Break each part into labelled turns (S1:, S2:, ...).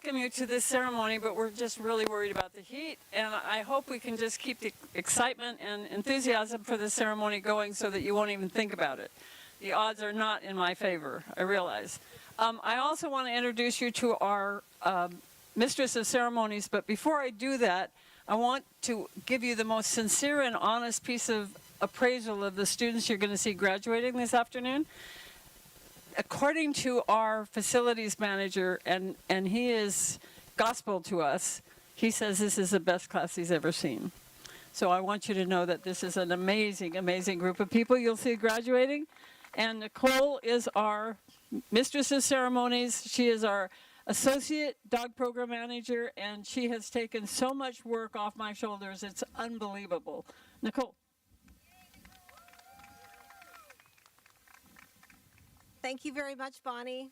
S1: welcome you to this ceremony, but we're just really worried about the heat, and I hope we can just keep the excitement and enthusiasm for the ceremony going so that you won't even think about it. The odds are not in my favor, I realize. I also want to introduce you to our Mistress of Ceremonies, but before I do that, I want to give you the most sincere and honest piece of appraisal of the students you're going to see graduating this afternoon. According to our facilities manager, and he is gospel to us, he says this is the best class he's ever seen. So I want you to know that this is an amazing, amazing group of people you'll see graduating. And Nicole is our Mistress of Ceremonies. She is our Associate Dog Program Manager, and she has taken so much work off my shoulders. It's unbelievable. Nicole.
S2: Thank you very much, Bonnie.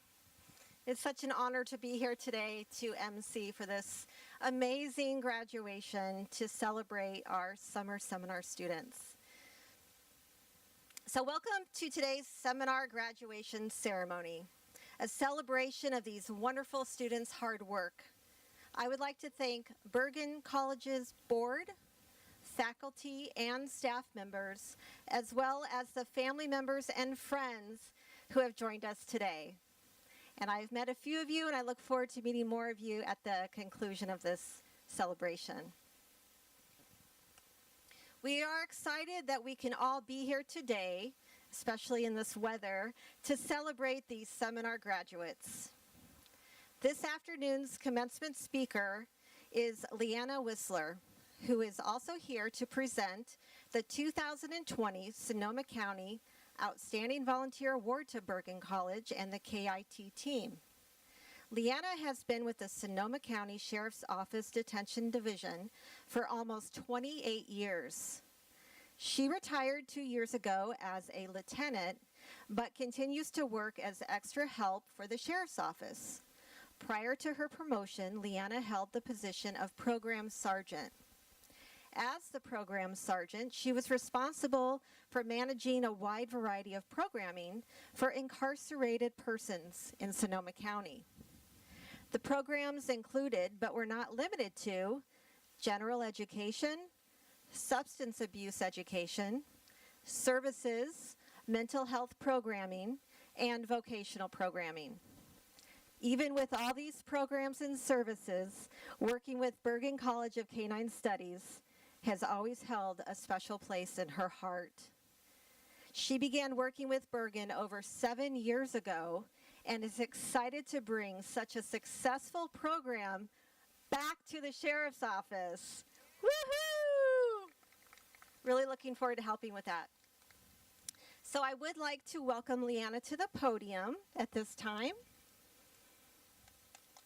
S2: It's such an honor to be here today to MC for this amazing graduation to celebrate our summer seminar students. So welcome to today's seminar graduation ceremony, a celebration of these wonderful students' hard work. I would like to thank Bergin College's board, faculty, and staff members, as well as the family members and friends who have joined us today. And I've met a few of you, and I look forward to meeting more of you at the conclusion of this celebration. We are excited that we can all be here today, especially in this weather, to celebrate these seminar graduates. This afternoon's commencement speaker is Leanna Whistler, who is also here to present the 2020 Sonoma County Outstanding Volunteer Award to Bergin College and the KIT team. Leanna has been with the Sonoma County Sheriff's Office Detention Division for almost 28 years. She retired 2 years ago as a lieutenant, but continues to work as extra help for the Sheriff's Office. Prior to her promotion, Leanna held the position of Program Sergeant. As the program sergeant, she was responsible for managing a wide variety of programming for incarcerated persons in Sonoma County. The programs included, but were not limited to, general education, substance abuse education, services, mental health programming, and vocational programming. Even with all these programs and services, working with Bergin College of Canine Studies has always held a special place in her heart. She began working with Bergin over 7 years ago and is excited to bring such a successful program back to the Sheriff's Office. Woohoo! Really looking forward to helping with that. So I would like to welcome Leanna to the podium at this time.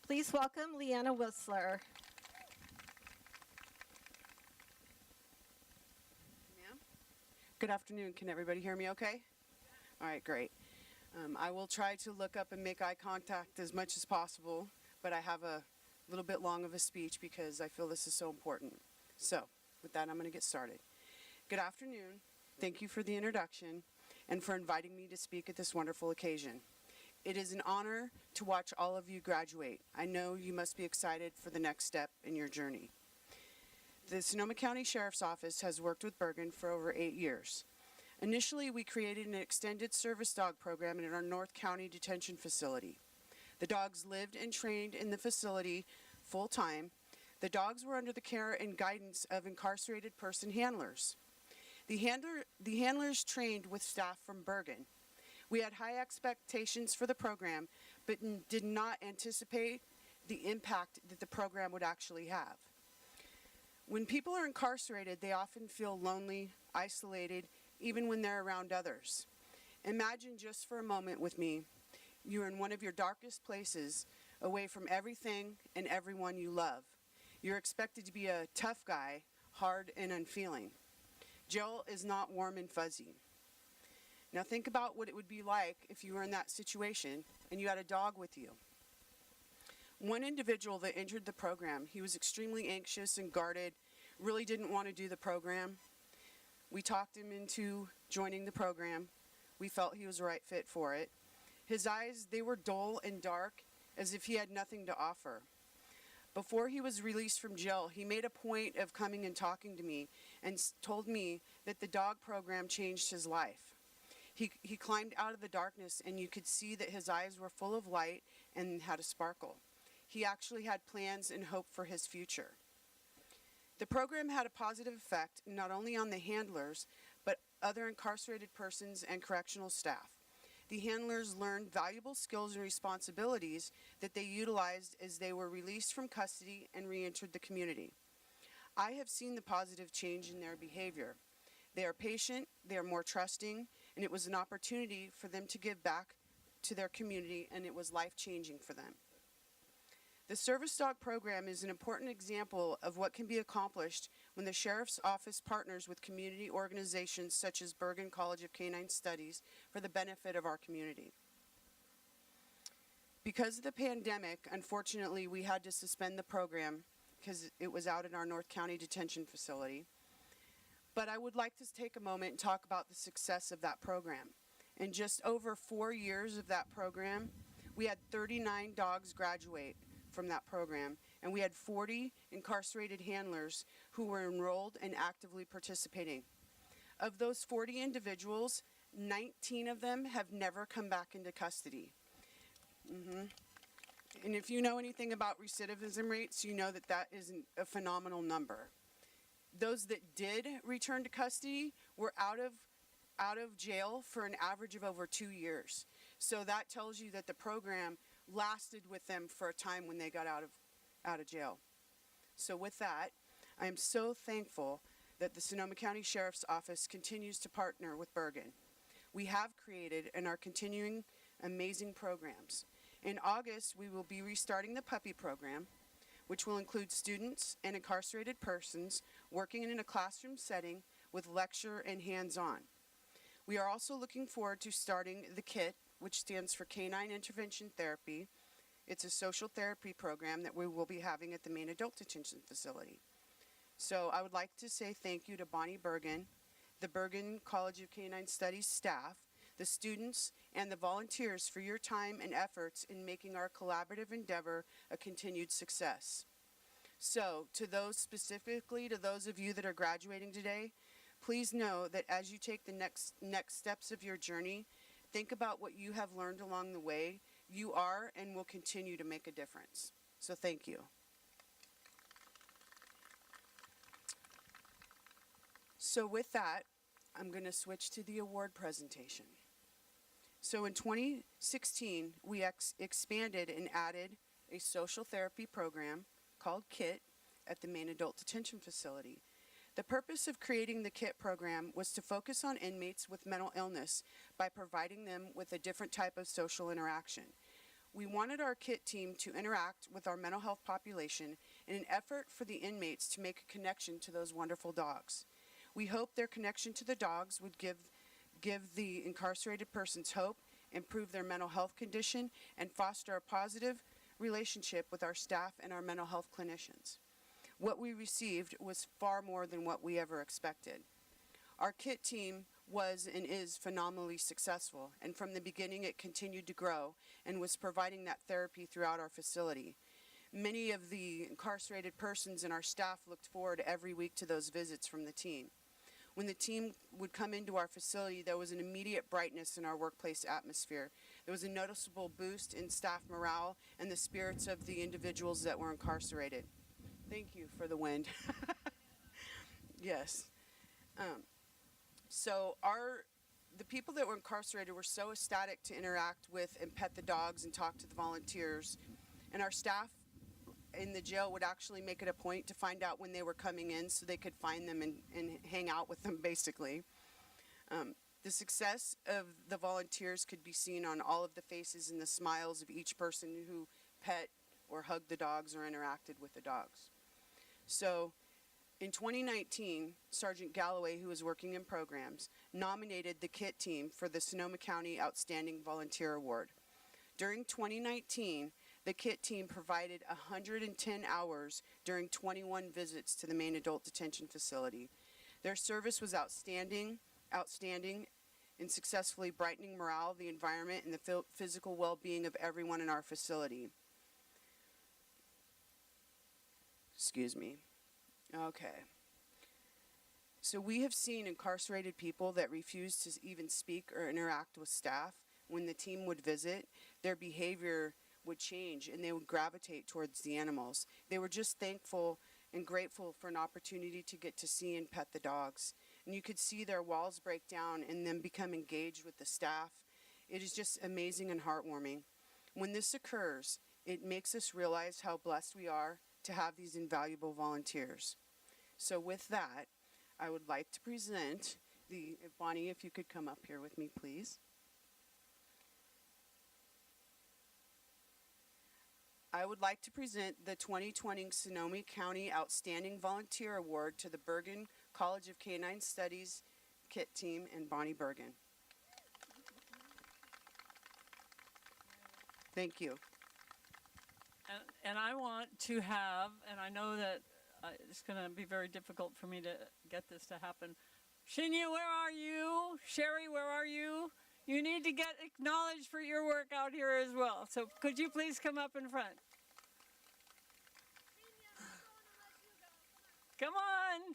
S2: Please welcome Leanna Whistler.
S3: Good afternoon. Can everybody hear me okay? All right, great. I will try to look up and make eye contact as much as possible, but I have a little bit long of a speech because I feel this is so important. So, with that, I'm going to get started. Good afternoon. Thank you for the introduction and for inviting me to speak at this wonderful occasion. It is an honor to watch all of you graduate. I know you must be excited for the next step in your journey. The Sonoma County Sheriff's Office has worked with Bergin for over 8 years. Initially, we created an extended service dog program in our North County detention facility. The dogs lived and trained in the facility full-time. The dogs were under the care and guidance of incarcerated person handlers. The handlers trained with staff from Bergin. We had high expectations for the program, but did not anticipate the impact that the program would actually have. When people are incarcerated, they often feel lonely, isolated, even when they're around others. Imagine just for a moment with me, you're in one of your darkest places, away from everything and everyone you love. You're expected to be a tough guy, hard and unfeeling. Jail is not warm and fuzzy. Now think about what it would be like if you were in that situation and you had a dog with you. One individual that entered the program, he was extremely anxious and guarded, really didn't want to do the program. We talked him into joining the program. We felt he was the right fit for it. His eyes, they were dull and dark, as if he had nothing to offer. Before he was released from jail, he made a point of coming and talking to me and told me that the dog program changed his life. He climbed out of the darkness, and you could see that his eyes were full of light and had a sparkle. He actually had plans and hope for his future. The program had a positive effect not only on the handlers, but other incarcerated persons and correctional staff. The handlers learned valuable skills and responsibilities that they utilized as they were released from custody and re-entered the community. I have seen the positive change in their behavior. They are patient, they are more trusting, and it was an opportunity for them to give back to their community, and it was life-changing for them. The Service Dog Program is an important example of what can be accomplished when the Sheriff's Office partners with community organizations such as Bergin College of Canine Studies for the benefit of our community. Because of the pandemic, unfortunately, we had to suspend the program because it was out at our North County Detention Facility. But I would like to take a moment and talk about the success of that program. In just over 4 years of that program, we had 39 dogs graduate from that program, and we had 40 incarcerated handlers who were enrolled and actively participating. Of those 40 individuals, 19 of them have never come back into custody. And if you know anything about recidivism rates, you know that that is a phenomenal number. Those that did return to custody were out of jail for an average of over 2 years. So that tells you that the program lasted with them for a time when they got out of jail. So with that, I am so thankful that the Sonoma County Sheriff's Office continues to partner with Bergin. We have created and are continuing amazing programs. In August, we will be restarting the puppy program, which will include students and incarcerated persons working in a classroom setting with lecture and hands-on. We are also looking forward to starting the KIT, which stands for Canine Intervention Therapy. It's a social therapy program that we will be having at the main adult detention facility. So I would like to say thank you to Bonnie Bergin, the Bergin College of Canine Studies staff, the students, and the volunteers for your time and efforts in making our collaborative endeavor a continued success. So, to those of you that are graduating today, please know that as you take the next steps of your journey, think about what you have learned along the way. You are and will continue to make a difference. So thank you. So with that, I'm going to switch to the award presentation. So in 2016, we expanded and added a social therapy program called KIT at the main adult detention facility. The purpose of creating the KIT program was to focus on inmates with mental illness by providing them with a different type of social interaction. We wanted our KIT team to interact with our mental health population in an effort for the inmates to make a connection to those wonderful dogs. We hope their connection to the dogs would give the incarcerated persons hope, improve their mental health condition, and foster a positive relationship with our staff and our mental health clinicians. What we received was far more than what we ever expected. Our KIT team was and is phenomenally successful, and from the beginning it continued to grow and was providing that therapy throughout our facility. Many of the incarcerated persons and our staff looked forward every week to those visits from the team. When the team would come into our facility, there was an immediate brightness in our workplace atmosphere. There was a noticeable boost in staff morale and the spirits of the individuals that were incarcerated. Thank you for the wind. Yes. So the people that were incarcerated were so ecstatic to interact with and pet the dogs and talk to the volunteers. And our staff in the jail would actually make it a point to find out when they were coming in so they could find them and hang out with them, basically. The success of the volunteers could be seen on all of the faces and the smiles of each person who pet or hugged the dogs or interacted with the dogs. So in 2019, Sergeant Galloway, who was working in programs, nominated the KIT team for the Sonoma County Outstanding Volunteer Award. During 2019, the KIT team provided 110 hours during 21 visits to the main adult detention facility. Their service was outstanding in successfully brightening morale, the environment, and the physical well-being of everyone in our facility. Excuse me. Okay. So we have seen incarcerated people that refuse to even speak or interact with staff. When the team would visit, their behavior would change and they would gravitate towards the animals. They were just thankful and grateful for an opportunity to get to see and pet the dogs. And you could see their walls break down and them become engaged with the staff. It is just amazing and heartwarming. When this occurs, it makes us realize how blessed we are to have these invaluable volunteers. So with that, I would like to present Bonnie, if you could come up here with me, please. I would like to present the 2020 Sonoma County Outstanding Volunteer Award to the Bergin College of Canine Studies KIT team and Bonnie Bergin. Thank you.
S1: And I want to have, and I know that it's going to be very difficult for me to get this to happen. Shinya, where are you? Sherry, where are you? You need to get acknowledged for your work out here as well. So could you please come up in front? Come on.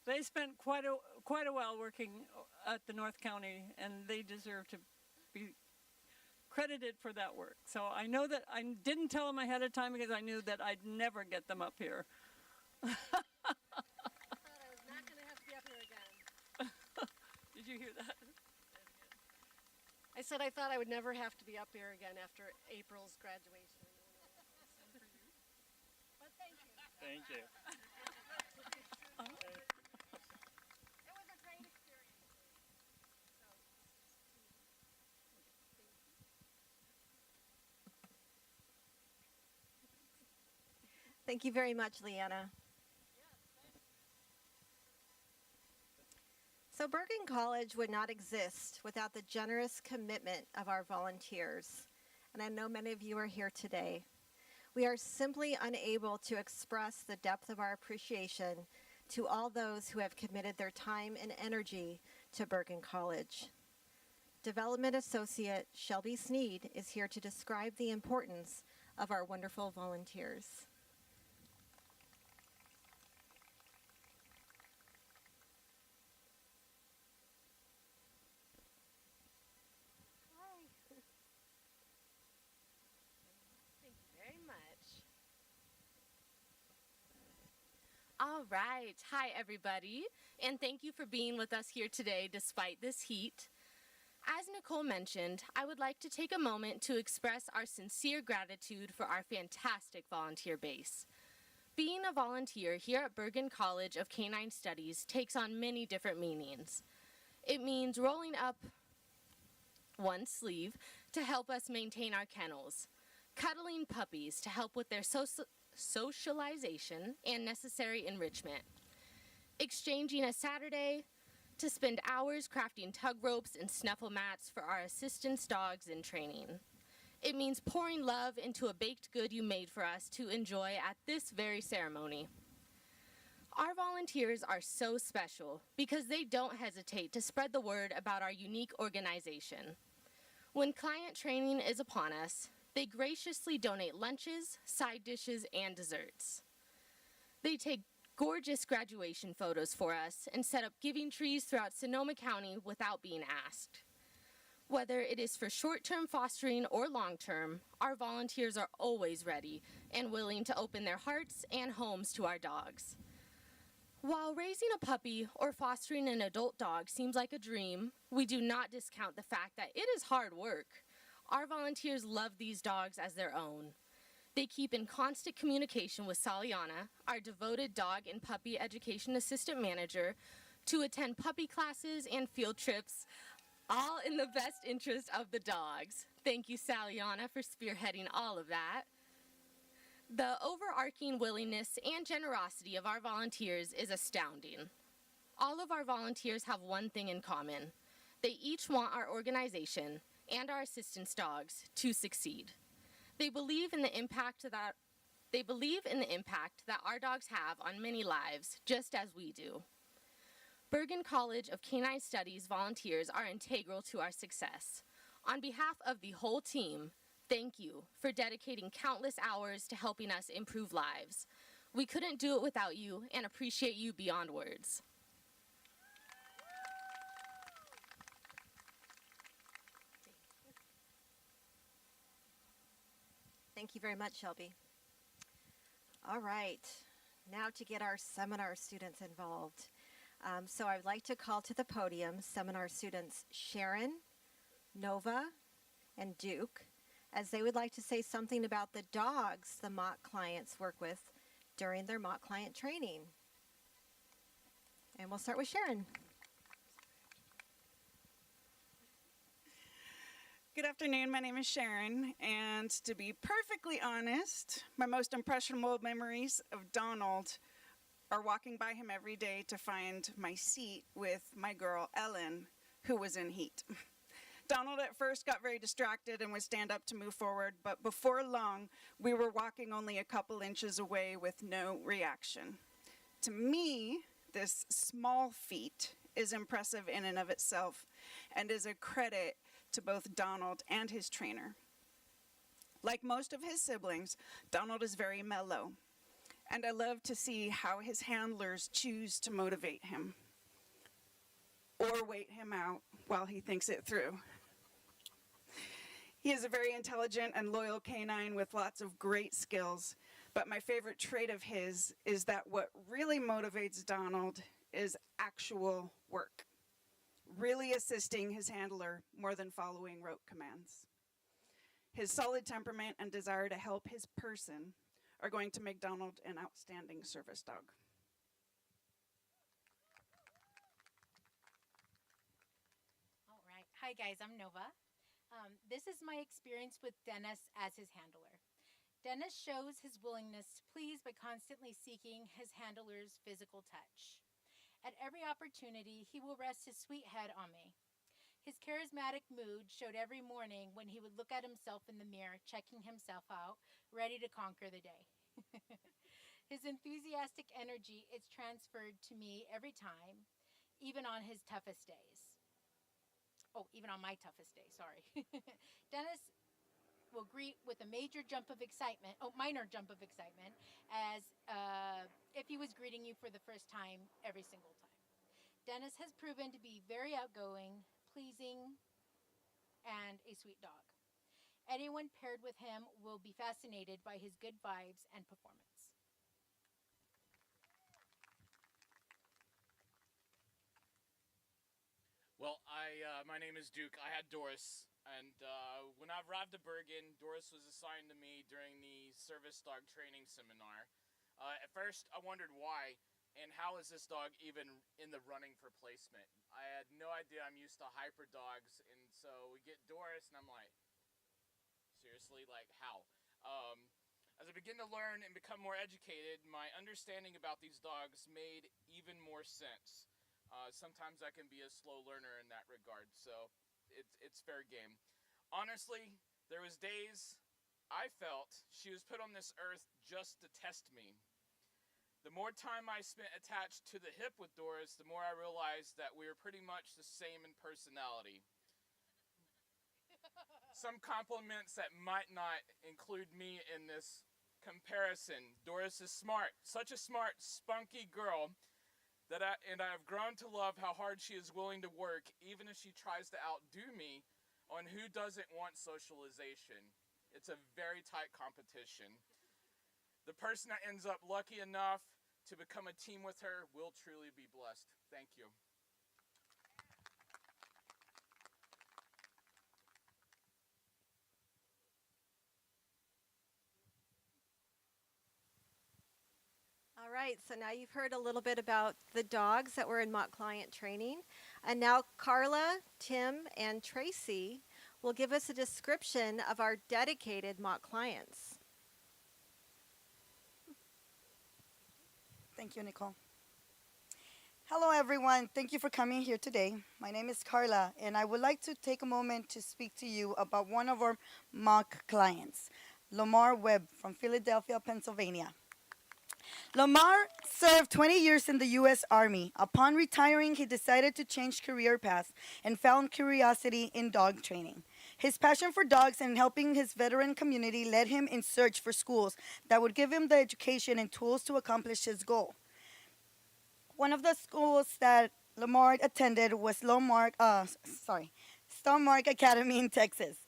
S1: They spent quite a while working at the North County, and they deserve to be credited for that work. So I know that I didn't tell them ahead of time because I knew that I'd never get them up here.
S4: I thought I was not going to have to be up here again.
S1: Did you hear that?
S4: I said I thought I would never have to be up here again after April's graduation. But thank you.
S5: Thank you.
S4: It was a great experience.
S2: Thank you very much, Leanna. So Bergin College would not exist without the generous commitment of our volunteers. And I know many of you are here today. We are simply unable to express the depth of our appreciation to all those who have committed their time and energy to Bergin College. Development Associate Shelby Sneed is here to describe the importance of our wonderful volunteers.
S4: Hi. Thank you very much.
S6: All right. Hi, everybody. And thank you for being with us here today despite this heat. As Nicole mentioned, I would like to take a moment to express our sincere gratitude for our fantastic volunteer base. Being a volunteer here at Bergin College of Canine Studies takes on many different meanings. It means rolling up one sleeve to help us maintain our kennels, cuddling puppies to help with their socialization and necessary enrichment, exchanging a Saturday to spend hours crafting tug ropes and snuffle mats for our assistance dogs in training. It means pouring love into a baked good you made for us to enjoy at this very ceremony. Our volunteers are so special because they don't hesitate to spread the word about our unique organization. When client training is upon us, they graciously donate lunches, side dishes, and desserts. They take gorgeous graduation photos for us and set up giving trees throughout Sonoma County without being asked. Whether it is for short-term fostering or long-term, our volunteers are always ready and willing to open their hearts and homes to our dogs. While raising a puppy or fostering an adult dog seems like a dream, we do not discount the fact that it is hard work. Our volunteers love these dogs as their own. They keep in constant communication with Saliana, our devoted dog and puppy education assistant manager, to attend puppy classes and field trips, all in the best interest of the dogs. Thank you, Saliana, for spearheading all of that. The overarching willingness and generosity of our volunteers is astounding. All of our volunteers have one thing in common. They each want our organization and our assistance dogs to succeed. They believe in the impact that our dogs have on many lives, just as we do. Bergin College of Canine Studies volunteers are integral to our success. On behalf of the whole team, Thank you for dedicating countless hours to helping us improve lives. We couldn't do it without you and appreciate you beyond words.
S2: Thank you very much, Shelby. All right, now to get our seminar students involved. So I'd like to call to the podium seminar students Sharon, Nova, and Duke, as they would like to say something about the dogs the mock clients work with during their mock client training. And we'll start with Sharon.
S5: Good afternoon, my name is Sharon, and to be perfectly honest, my most impressionable memories of Donald are walking by him every day to find my seat with my girl Ellen, who was in heat. Donald at first got very distracted and would stand up to move forward, but before long, we were walking only a couple inches away with no reaction. To me, this small feat is impressive in and of itself and is a credit to both Donald and his trainer. Like most of his siblings, Donald is very mellow, and I love to see how his handlers choose to motivate him or wait him out while he thinks it through. He is a very intelligent and loyal canine with lots of great skills, but my favorite trait of his is that what really motivates Donald is actual work, really assisting his handler more than following rote commands. His solid temperament and desire to help his person are going to make Donald an outstanding service dog.
S7: All right. Hi, guys. I'm Nova. This is my experience with Dennis as his handler. Dennis shows his willingness to please by constantly seeking his handler's physical touch. At every opportunity, he will rest his sweet head on me. His charismatic mood showed every morning when he would look at himself in the mirror, checking himself out, ready to conquer the day. His enthusiastic energy is transferred to me every time, even on his toughest days. Oh, even on my toughest day, sorry. Dennis will greet with a major jump of excitement, minor jump of excitement, as if he was greeting you for the first time every single time. Dennis has proven to be very outgoing, pleasing, and a sweet dog. Anyone paired with him will be fascinated by his good vibes and performance.
S8: Well, my name is Duke. I had Doris, and when I arrived at Bergin, Doris was assigned to me during the service dog training seminar. At first, I wondered why, and how is this dog even in the running for placement? I had no idea. I'm used to hyper dogs, and so we get Doris, and I'm like, seriously, like how? As I begin to learn and become more educated, my understanding about these dogs made even more sense. Sometimes I can be a slow learner in that regard, so it's fair game. Honestly, there was days I felt she was put on this earth just to test me. The more time I spent attached to the hip with Doris, the more I realized that we were pretty much the same in personality. Some compliments that might not include me in this comparison. Doris is smart, such a smart, spunky girl. I've grown to love how hard she is willing to work, even if she tries to outdo me on who doesn't want socialization. It's a very tight competition. The person that ends up lucky enough to become a team with her will truly be blessed. Thank you.
S2: All right, so now you've heard a little bit about the dogs that were in mock client training. And now Carla, Tim, and Tracy will give us a description of our dedicated mock clients.
S9: Thank you, Nicole. Hello, everyone. Thank you for coming here today. My name is Carla, and I would like to take a moment to speak to you about one of our mock clients, Lamar Webb from Philadelphia, Pennsylvania. Lamar served 20 years in the U.S. Army. Upon retiring, he decided to change career paths and found curiosity in dog training. His passion for dogs and helping his veteran community led him in search for schools that would give him the education and tools to accomplish his goal. One of the schools that Lamar attended was Starmark Academy in Texas.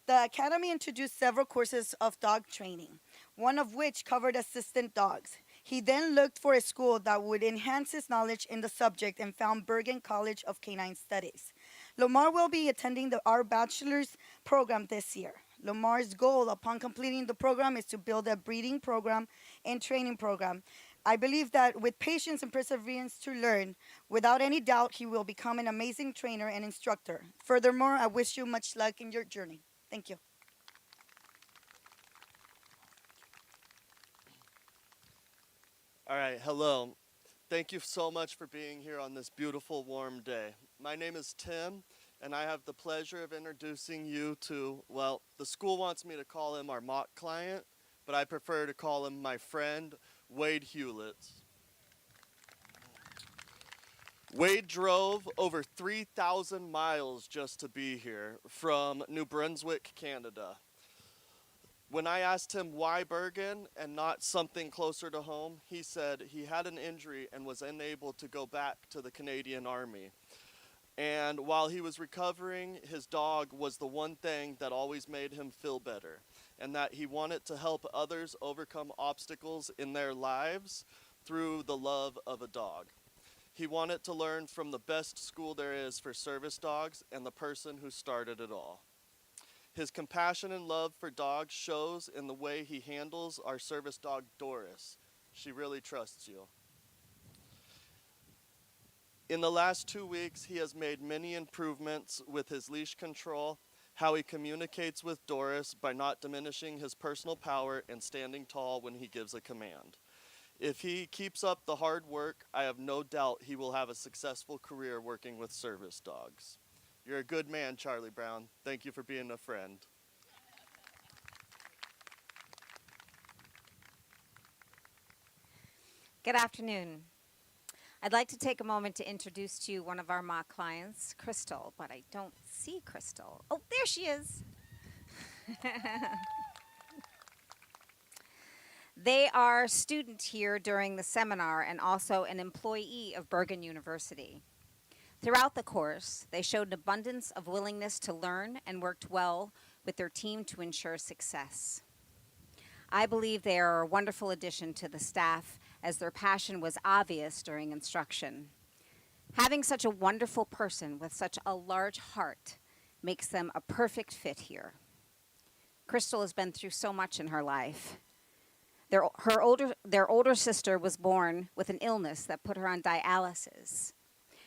S9: The academy introduced several courses of dog training, one of which covered assistant dogs. He then looked for a school that would enhance his knowledge in the subject and found Bergin College of Canine Studies. Lamar will be attending our bachelor's program this year. Lamar's goal upon completing the program is to build a breeding program and training program. I believe that with patience and perseverance to learn, without any doubt, he will become an amazing trainer and instructor. Furthermore, I wish you much luck in your journey. Thank you.
S10: All right, hello. Thank you so much for being here on this beautiful, warm day. My name is Tim, and I have the pleasure of introducing you to, well, the school wants me to call him our mock client, but I prefer to call him my friend, Wade Hewlett. Wade drove over 3,000 miles just to be here from New Brunswick, Canada. When I asked him why Bergen and not something closer to home, he said he had an injury and was unable to go back to the Canadian Army. And while he was recovering, his dog was the one thing that always made him feel better, and that he wanted to help others overcome obstacles in their lives through the love of a dog. He wanted to learn from the best school there is for service dogs and the person who started it all. His compassion and love for dogs shows in the way he handles our service dog, Doris. She really trusts you. In the last 2 weeks, he has made many improvements with his leash control, how he communicates with Doris by not diminishing his personal power and standing tall when he gives a command. If he keeps up the hard work, I have no doubt he will have a successful career working with service dogs. You're a good man, Charlie Brown. Thank you for being a friend.
S11: Good afternoon. I'd like to take a moment to introduce to you one of our mock clients, Crystal, but I don't see Crystal. Oh, there she is. They are a student here during the seminar and also an employee of Bergin University. Throughout the course, they showed an abundance of willingness to learn and worked well with their team to ensure success. I believe they are a wonderful addition to the staff as their passion was obvious during instruction. Having such a wonderful person with such a large heart makes them a perfect fit here. Crystal has been through so much in her life. Their older sister was born with an illness that put her on dialysis.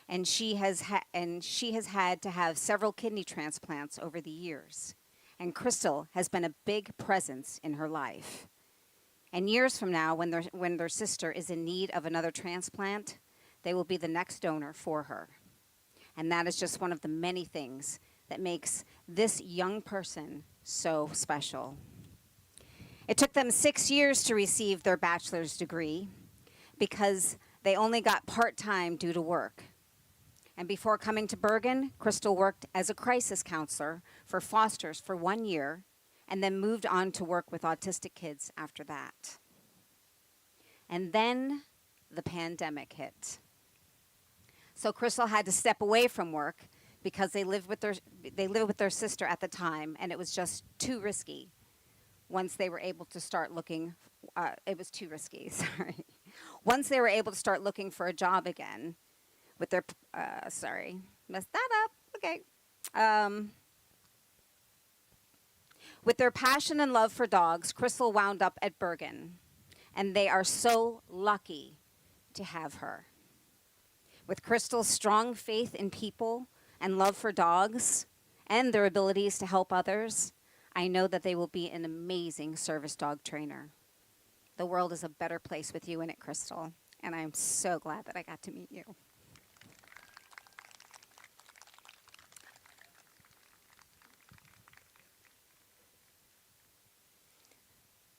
S11: And she has had to have several kidney transplants over the years. And Crystal has been a big presence in her life. And years from now, when their sister is in need of another transplant, they will be the next donor for her. And that is just one of the many things that makes this young person so special. It took them 6 years to receive their bachelor's degree because they only got part-time due to work. And before coming to Bergin, Crystal worked as a crisis counselor for fosters for 1 year and then moved on to work with autistic kids after that. And then the pandemic hit. So Crystal had to step away from work because they lived with their sister at the time, and it was just too risky. Once they were able to start looking, it was too risky, sorry. Once they were able to start looking for a job again, with their, messed that up, okay. With their passion and love for dogs, Crystal wound up at Bergin, and they are so lucky to have her. With Crystal's strong faith in people and love for dogs and their abilities to help others, I know that they will be an amazing service dog trainer. The world is a better place with you in it, Crystal, and I'm so glad that I got to meet you.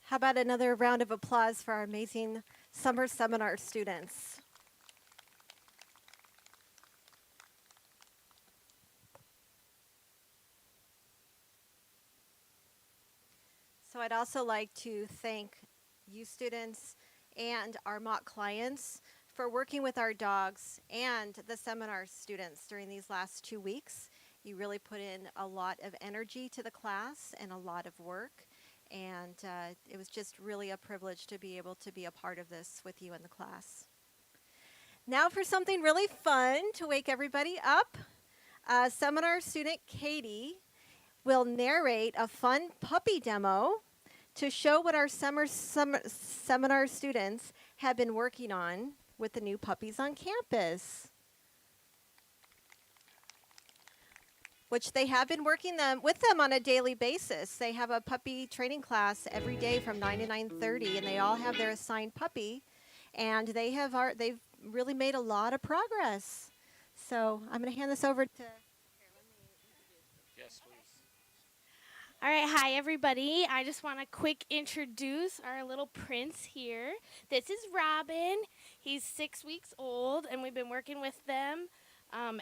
S2: How about another round of applause for our amazing summer seminar students? So I'd also like to thank you students and our mock clients for working with our dogs and the seminar students during these last 2 weeks. You really put in a lot of energy to the class and a lot of work, and it was just really a privilege to be able to be a part of this with you in the class. Now for something really fun to wake everybody up. Seminar student Katie will narrate a fun puppy demo to show what our seminar students have been working on with the new puppies on campus, which they have been working with them on a daily basis. They have a puppy training class every day from 9 to 9:30, and they all have their assigned puppy, and they've really made a lot of progress. So I'm going to hand this over to...
S8: Yes, please.
S12: All right, hi everybody. I just want to quick introduce our little prince here. This is Robin. He's 6 weeks old, and we've been working with them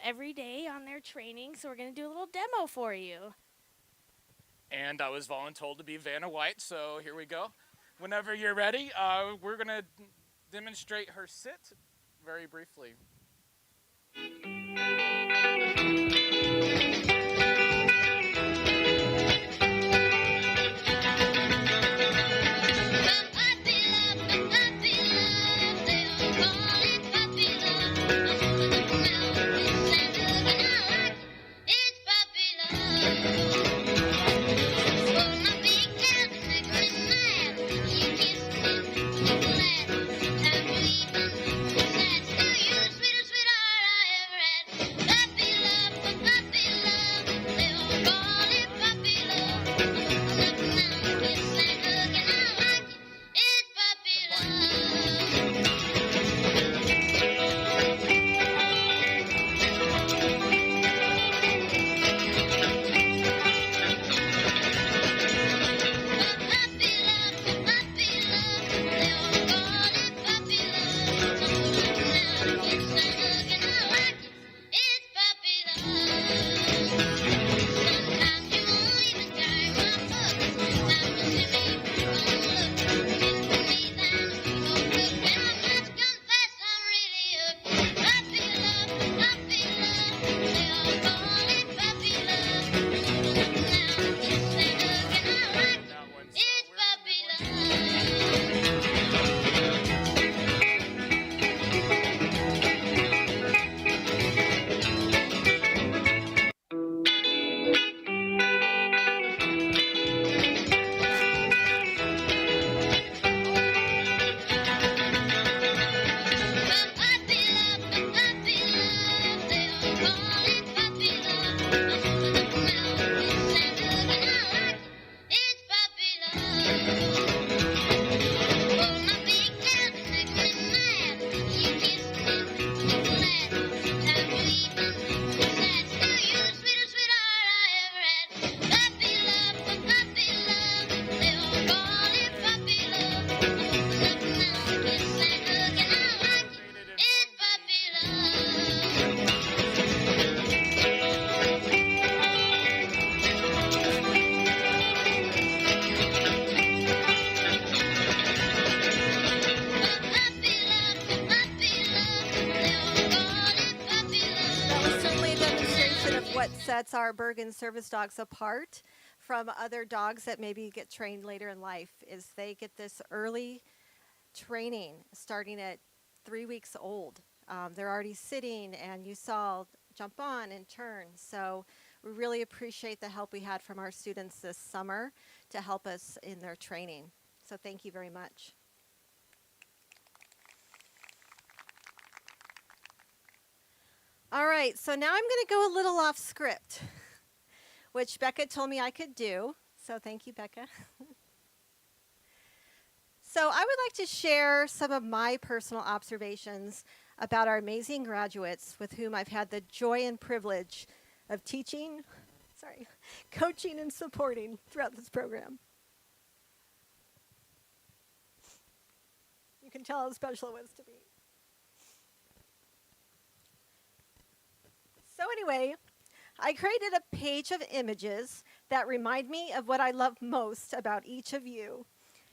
S12: every day on their training. So we're going to do a little demo for you.
S8: And I was voluntold to be Vanna White, so here we go. Whenever you're ready, we're going to demonstrate her sit very briefly.
S2: Sets our Bergin service dogs apart from other dogs that maybe get trained later in life is they get this early training starting at 3 weeks old. They're already sitting, and you saw jump on and turn. So we really appreciate the help we had from our students this summer to help us in their training. So thank you very much. All right, so now I'm going to go a little off script, which Becca told me I could do. So thank you, Becca. So I would like to share some of my personal observations about our amazing graduates with whom I've had the joy and privilege of teaching, coaching and supporting throughout this program. You can tell how special it was to me. So anyway, I created a page of images that remind me of what I love most about each of you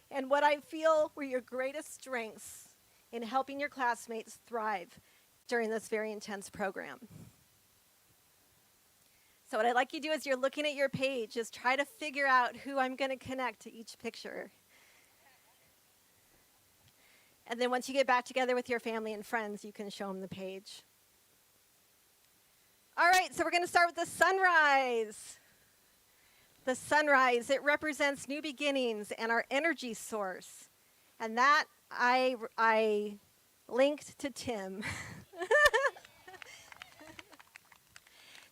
S2: and what I feel were your greatest strengths in helping your classmates thrive during this very intense program. So what I'd like you to do as you're looking at your page is try to figure out who I'm going to connect to each picture. And then once you get back together with your family and friends, you can show them the page. All right, so we're going to start with the sunrise. The sunrise, it represents new beginnings and our energy source. And that I linked to Tim.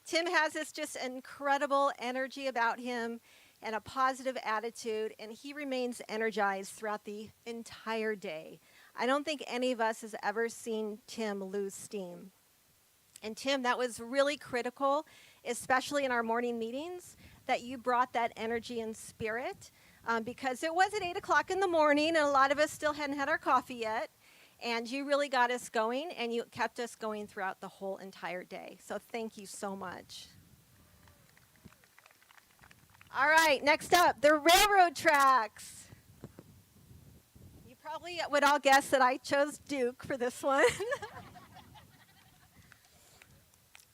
S2: Tim has this just incredible energy about him and a positive attitude, and he remains energized throughout the entire day. I don't think any of us has ever seen Tim lose steam. And Tim, that was really critical, especially in our morning meetings, that you brought that energy and spirit, because it was at 8 o'clock in the morning, and a lot of us still hadn't had our coffee yet. And you really got us going, and you kept us going throughout the whole entire day. So thank you so much. All right, next up, the railroad tracks. You probably would all guess that I chose Duke for this one.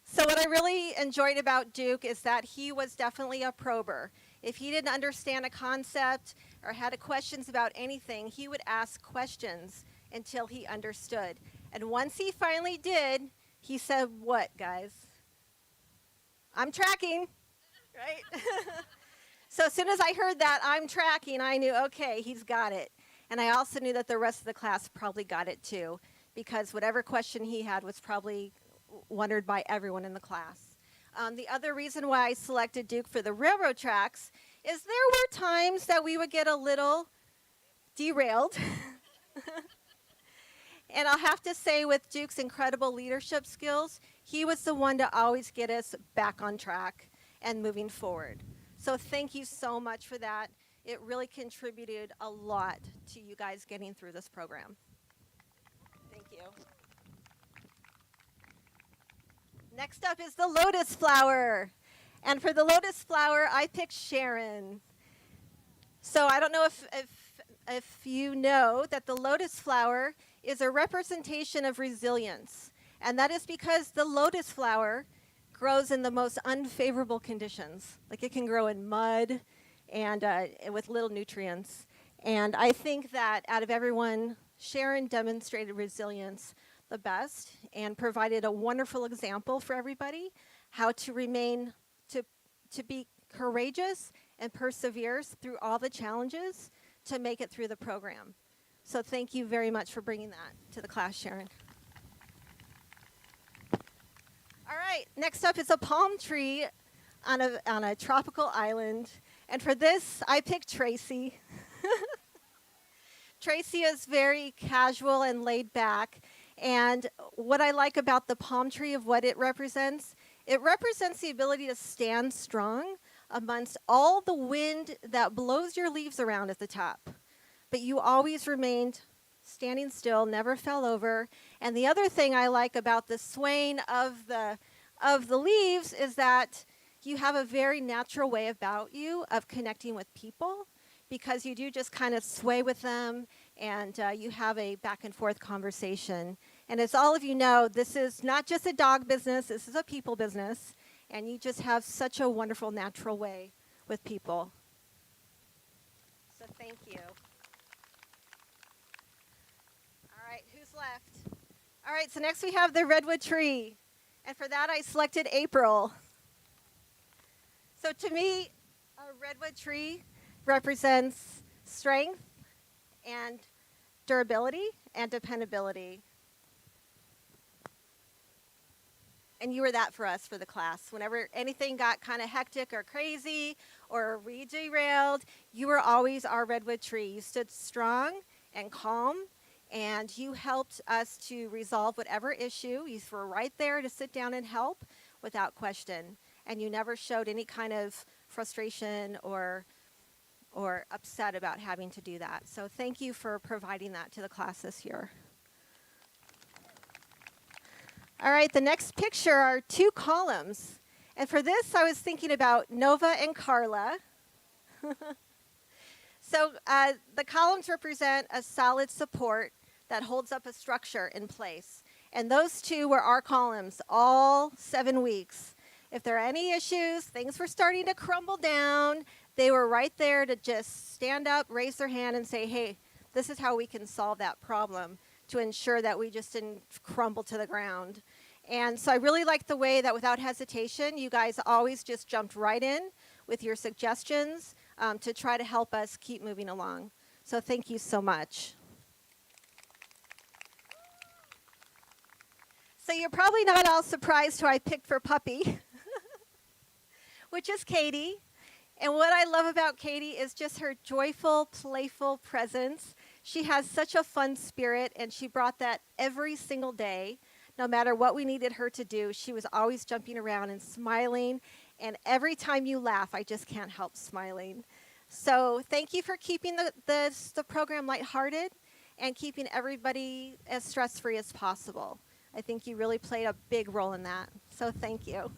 S2: So what I really enjoyed about Duke is that he was definitely a prober. If he didn't understand a concept or had questions about anything, he would ask questions until he understood. And once he finally did, he said, what, guys? I'm tracking, right? So as soon as I heard that, I'm tracking, I knew, okay, he's got it. And I also knew that the rest of the class probably got it too, because whatever question he had was probably wondered by everyone in the class. The other reason why I selected Duke for the railroad tracks is there were times that we would get a little derailed. And I'll have to say, with Duke's incredible leadership skills, he was the one to always get us back on track and moving forward. So thank you so much for that. It really contributed a lot to you guys getting through this program. Thank you. Next up is the lotus flower. And for the lotus flower, I picked Sharon. So I don't know if you know that the lotus flower is a representation of resilience. And that is because the lotus flower grows in the most unfavorable conditions. Like it can grow in mud and with little nutrients. And I think that out of everyone, Sharon demonstrated resilience the best and provided a wonderful example for everybody how to remain, to be courageous and persevere through all the challenges to make it through the program. So thank you very much for bringing that to the class, Sharon. All right, next up is a palm tree on a tropical island. And for this, I picked Tracy. Tracy is very casual and laid back. And what I like about the palm tree of what it represents the ability to stand strong amongst all the wind that blows your leaves around at the top. But you always remained standing still, never fell over. And the other thing I like about the swaying of the leaves is that you have a very natural way about you of connecting with people, because you do just kind of sway with them, and you have a back and forth conversation. And as all of you know, this is not just a dog business, this is a people business, and you just have such a wonderful natural way with people. So thank you. All right, who's left? All right, so next we have the redwood tree. And for that, I selected April. So to me, a redwood tree represents strength and durability and dependability. And you were that for us for the class. Whenever anything got kind of hectic or crazy or we derailed, you were always our redwood tree. You stood strong and calm, and you helped us to resolve whatever issue. You were right there to sit down and help without question. And you never showed any kind of frustration or upset about having to do that. So thank you for providing that to the class this year. All right, the next picture are two columns. And for this, I was thinking about Nova and Carla. So the columns represent a solid support that holds up a structure in place. And those two were our columns all 7 weeks. If there are any issues, things were starting to crumble down, they were right there to just stand up, raise their hand, and say, hey, this is how we can solve that problem to ensure that we just didn't crumble to the ground. And so I really like the way that without hesitation, you guys always just jumped right in with your suggestions to try to help us keep moving along. So thank you so much. So you're probably not all surprised who I picked for puppy, which is Katie. And what I love about Katie is just her joyful, playful presence. She has such a fun spirit, and she brought that every single day. No matter what we needed her to do, she was always jumping around and smiling. And every time you laugh, I just can't help smiling. So thank you for keeping the program lighthearted and keeping everybody as stress-free as possible. I think you really played a big role in that. So thank you.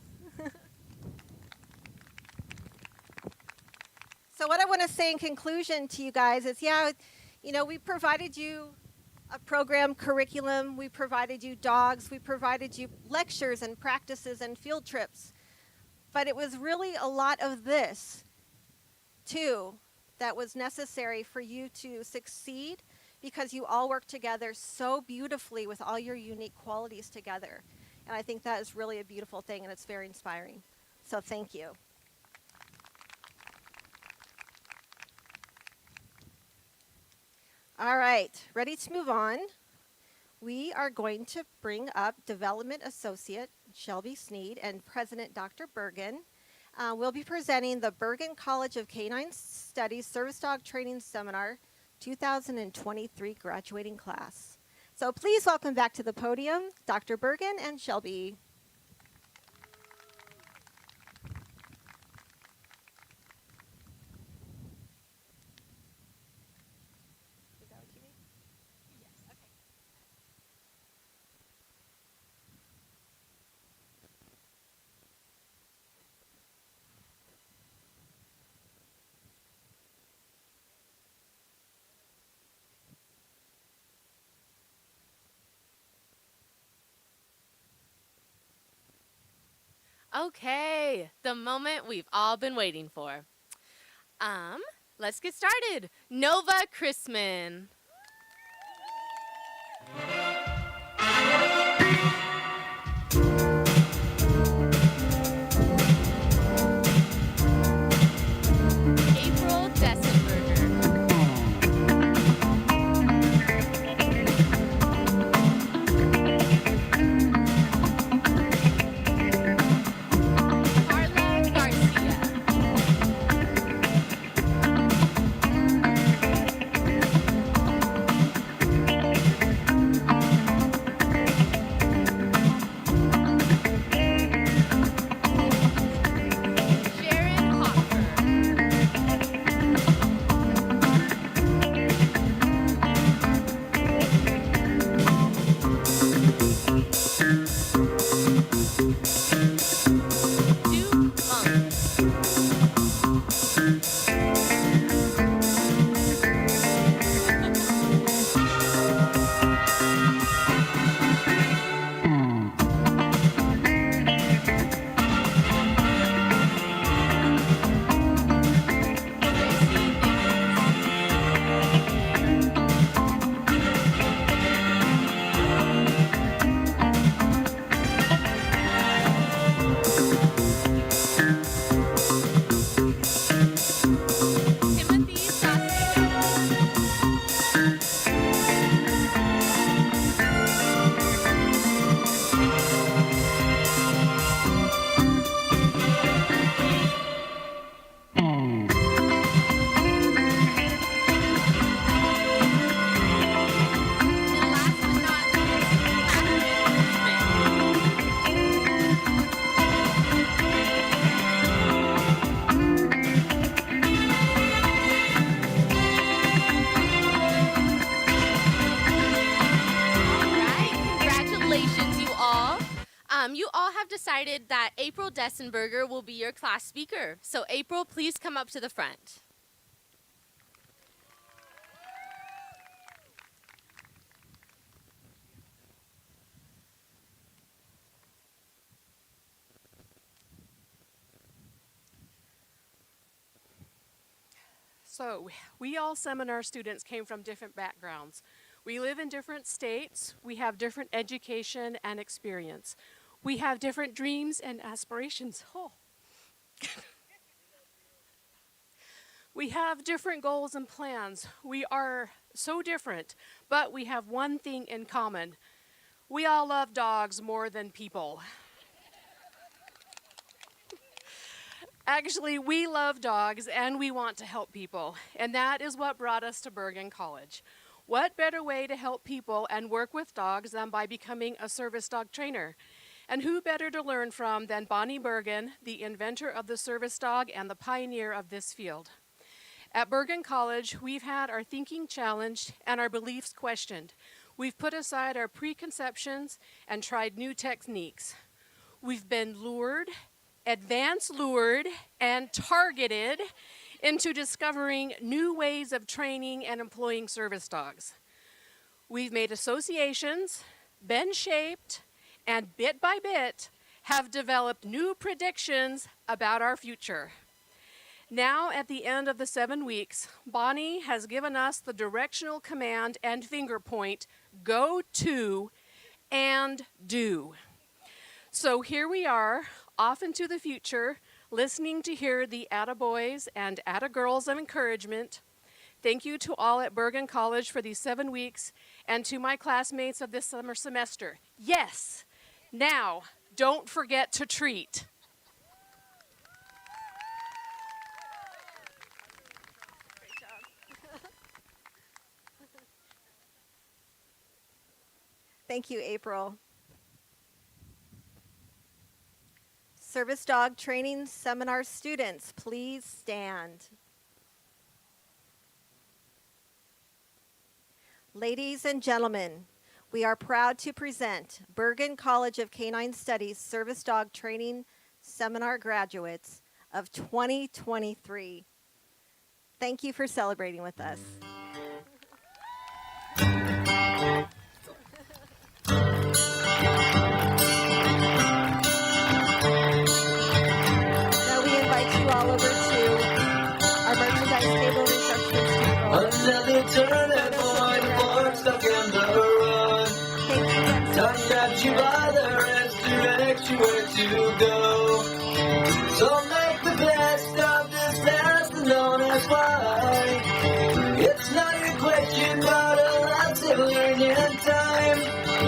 S2: So what I want to say in conclusion to you guys is, we provided you a program curriculum, we provided you dogs, we provided you lectures and practices and field trips. But it was really a lot of this, too, that was necessary for you to succeed because you all work together so beautifully with all your unique qualities together. And I think that is really a beautiful thing, and it's very inspiring. So thank you. All right, ready to move on. We are going to bring up Development Associate Shelby Sneed and President Dr. Bergin. We'll be presenting the Bergin College of Canine Studies Service Dog Training Seminar 2023 graduating class. So please welcome back to the podium Dr. Bergin and Shelby.
S6: Okay, the moment we've all been waiting for. Let's get started. Nova Chrisman. April Dessenberger. Carla Garcia. excited that April Dessenberger will be your class speaker. So April, please come up to the front.
S4: So, we all seminar students came from different backgrounds. We live in different states, we have different education and experience. We have different dreams and aspirations. Oh. We have different goals and plans. We are so different, but we have one thing in common. We all love dogs more than people. Actually, we love dogs and we want to help people, and that is what brought us to Bergin College. What better way to help people and work with dogs than by becoming a service dog trainer? And who better to learn from than Bonnie Bergin, the inventor of the service dog and the pioneer of this field. At Bergin College, we've had our thinking challenged and our beliefs questioned. We've put aside our preconceptions and tried new techniques. We've been lured, advanced lured, and targeted into discovering new ways of training and employing service dogs. We've made associations, been shaped, and bit by bit have developed new predictions about our future. Now, at the end of the 7 weeks, Bonnie has given us the directional command and finger point, go to and do. So here we are, off into the future, listening to hear the attaboys and attagirls of encouragement. Thank you to all at Bergin College for these 7 weeks, and to my classmates of this summer semester. Yes, now, don't forget to treat.
S2: Thank you, April. Service dog training seminar students, please stand. Ladies and gentlemen, we are proud to present Bergin College of Canine Studies Service Dog Training Seminar graduates of 2023. Thank you for celebrating with us. Now we invite you all over to our merchandise table refreshments table.
S13: Another turning point, fork stuck in the road. Time grabs you by the wrist, directs you where to go. So make the best of this task known as why. It's not a question, but a lot to learn in time.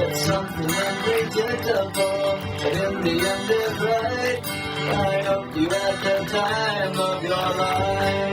S13: It's something unpredictable, but in the end it's right. I hope you had the time of your life.